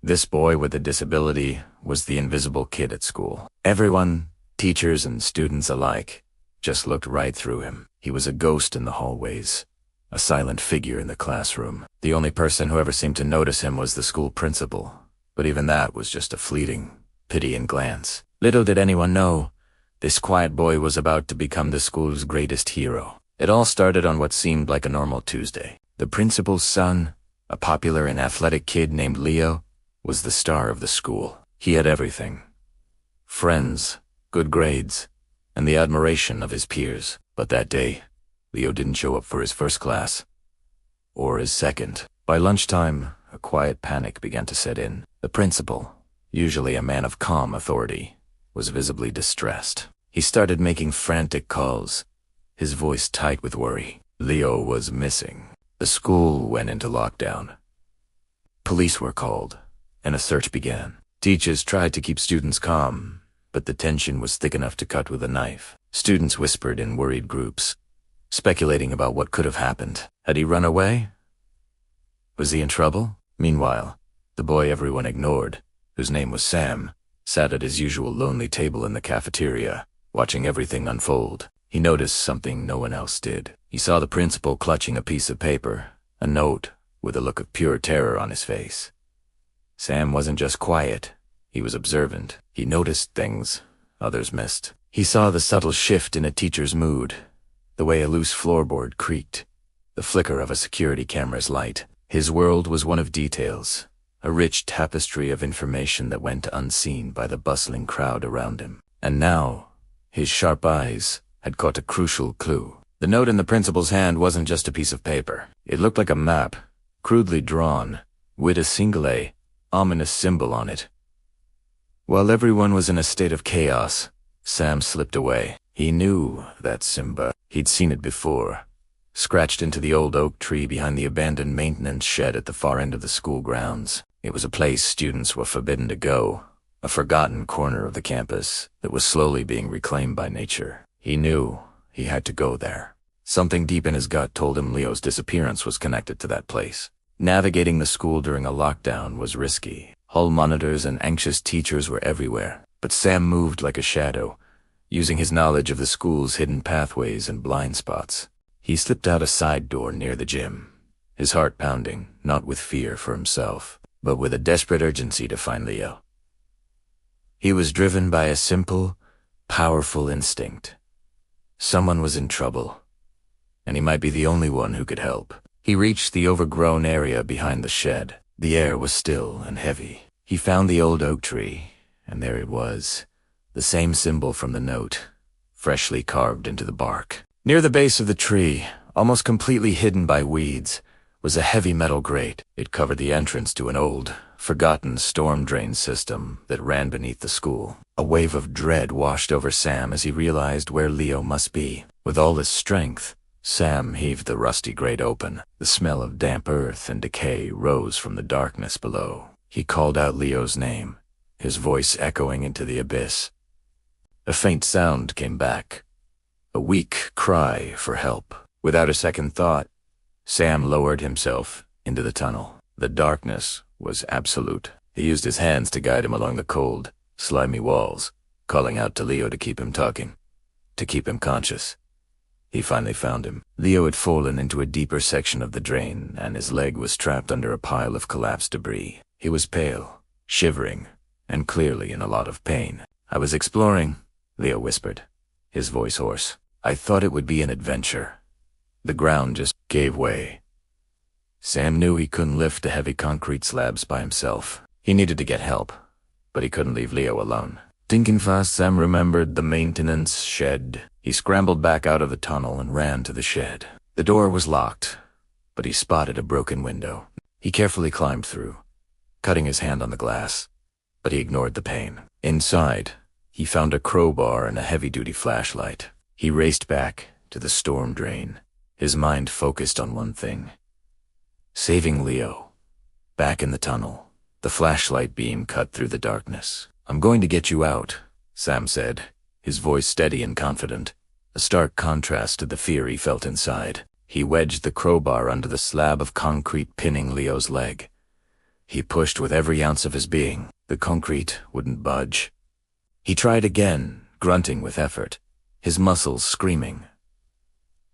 This boy with a disability was the invisible kid at school. Everyone, teachers and students alike, just looked right through him. He was a ghost in the hallways, a silent figure in the classroom. The only person who ever seemed to notice him was the school principal, but even that was just a fleeting, pitying glance. Little did anyone know, this quiet boy was about to become the school's greatest hero. It all started on what seemed like a normal Tuesday. The principal's son, a popular and athletic kid named Leo, was the star of the school. He had everything: friends, good grades, and the admiration of his peers. But that day, Leo didn't show up for his first class, or his second. By lunchtime, a quiet panic began to set in. The principal, usually a man of calm authority, was visibly distressed. He started making frantic calls, his voice tight with worry. Leo was missing. The school went into lockdown. Police were called, and a search began. Teachers tried to keep students calm, but the tension was thick enough to cut with a knife. Students whispered in worried groups, speculating about what could have happened. Had he run away? Was he in trouble? Meanwhile, the boy everyone ignored, whose name was Sam, sat at his usual lonely table in the cafeteria, watching everything unfold. He noticed something no one else did. He saw the principal clutching a piece of paper, a note with a look of pure terror on his face. Sam wasn't just quiet, he was observant. He noticed things others missed. He saw the subtle shift in a teacher's mood, the way a loose floorboard creaked, the flicker of a security camera's light. His world was one of details, a rich tapestry of information that went unseen by the bustling crowd around him. And now, his sharp eyes had caught a crucial clue. The note in the principal's hand wasn't just a piece of paper. It looked like a map, crudely drawn, with a single A, ominous symbol on it. While everyone was in a state of chaos, Sam slipped away. He knew that symbol. He'd seen it before, scratched into the old oak tree behind the abandoned maintenance shed at the far end of the school grounds. It was a place students were forbidden to go, a forgotten corner of the campus that was slowly being reclaimed by nature. He knew he had to go there. Something deep in his gut told him Leo's disappearance was connected to that place. Navigating the school during a lockdown was risky. Hall monitors and anxious teachers were everywhere, but Sam moved like a shadow, using his knowledge of the school's hidden pathways and blind spots. He slipped out a side door near the gym, his heart pounding, not with fear for himself, but with a desperate urgency to find Leo. He was driven by a simple, powerful instinct. Someone was in trouble, and he might be the only one who could help. He reached the overgrown area behind the shed. The air was still and heavy. He found the old oak tree, and there it was, the same symbol from the note, freshly carved into the bark. Near the base of the tree, almost completely hidden by weeds, was a heavy metal grate. It covered the entrance to an old, forgotten storm drain system that ran beneath the school. A wave of dread washed over Sam as he realized where Leo must be. With all his strength, Sam heaved the rusty grate open. The smell of damp earth and decay rose from the darkness below. He called out Leo's name, his voice echoing into the abyss. A faint sound came back, a weak cry for help. Without a second thought, Sam lowered himself into the tunnel. The darkness was absolute. He used his hands to guide him along the cold, slimy walls, calling out to Leo to keep him talking, to keep him conscious. He finally found him. Leo had fallen into a deeper section of the drain, and his leg was trapped under a pile of collapsed debris. He was pale, shivering, and clearly in a lot of pain. "I was exploring," Leo whispered, his voice hoarse. "I thought it would be an adventure." The ground just gave way. Sam knew he couldn't lift the heavy concrete slabs by himself. He needed to get help, but he couldn't leave Leo alone. Thinking fast, Sam remembered the maintenance shed. He scrambled back out of the tunnel and ran to the shed. The door was locked, but he spotted a broken window. He carefully climbed through, cutting his hand on the glass, but he ignored the pain. Inside, he found a crowbar and a heavy-duty flashlight. He raced back to the storm drain, his mind focused on one thing: saving Leo. Back in the tunnel, the flashlight beam cut through the darkness. "I'm going to get you out," Sam said, his voice steady and confident, a stark contrast to the fear he felt inside. He wedged the crowbar under the slab of concrete pinning Leo's leg. He pushed with every ounce of his being. The concrete wouldn't budge. He tried again, grunting with effort, his muscles screaming.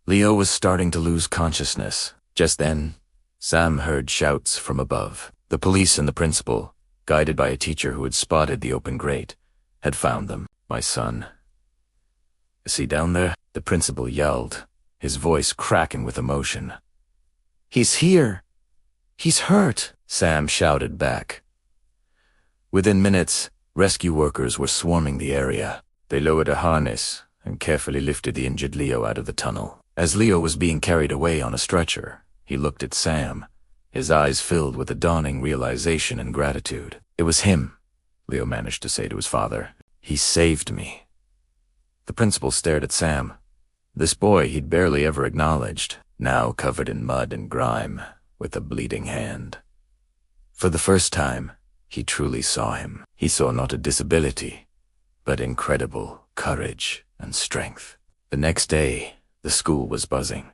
Leo was starting to lose consciousness. Just then, Sam heard shouts from above. The police and the principal, guided by a teacher who had spotted the open grate, had found them. "My son. Is he down there?" the principal yelled, his voice cracking with emotion. "He's here. He's hurt," Sam shouted back. Within minutes, rescue workers were swarming the area. They lowered a harness and carefully lifted the injured Leo out of the tunnel. As Leo was being carried away on a stretcher, he looked at Sam, his eyes filled with a dawning realization and gratitude. "It was him," Leo managed to say to his father. "He saved me." The principal stared at Sam, this boy he'd barely ever acknowledged, now covered in mud and grime, with a bleeding hand. For the first time, he truly saw him. He saw not a disability, but incredible courage and strength. The next day, the school was buzzing.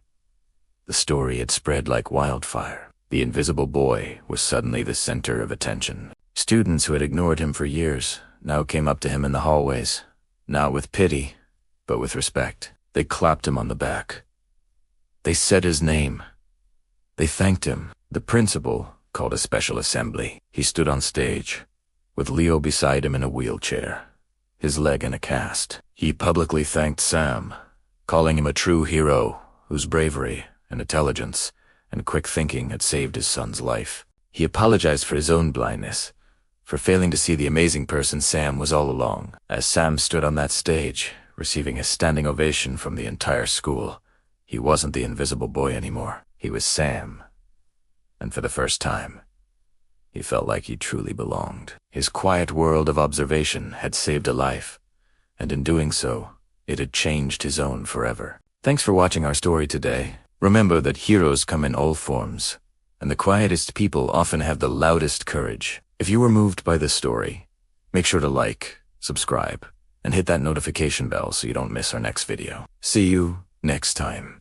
The story had spread like wildfire. The invisible boy was suddenly the center of attention. Students who had ignored him for years now came up to him in the hallways, not with pity, but with respect. They clapped him on the back. They said his name. They thanked him. The principal called a special assembly. He stood on stage, with Leo beside him in a wheelchair, his leg in a cast. He publicly thanked Sam, calling him a true hero whose bravery and intelligence and quick thinking had saved his son's life. He apologized for his own blindness, for failing to see the amazing person Sam was all along. As Sam stood on that stage, receiving a standing ovation from the entire school, he wasn't the invisible boy anymore. He was Sam. And for the first time, he felt like he truly belonged. His quiet world of observation had saved a life, and in doing so, it had changed his own forever. Thanks for watching our story today. Remember that heroes come in all forms, and the quietest people often have the loudest courage. If you were moved by this story, make sure to like, subscribe, and hit that notification bell so you don't miss our next video. See you next time.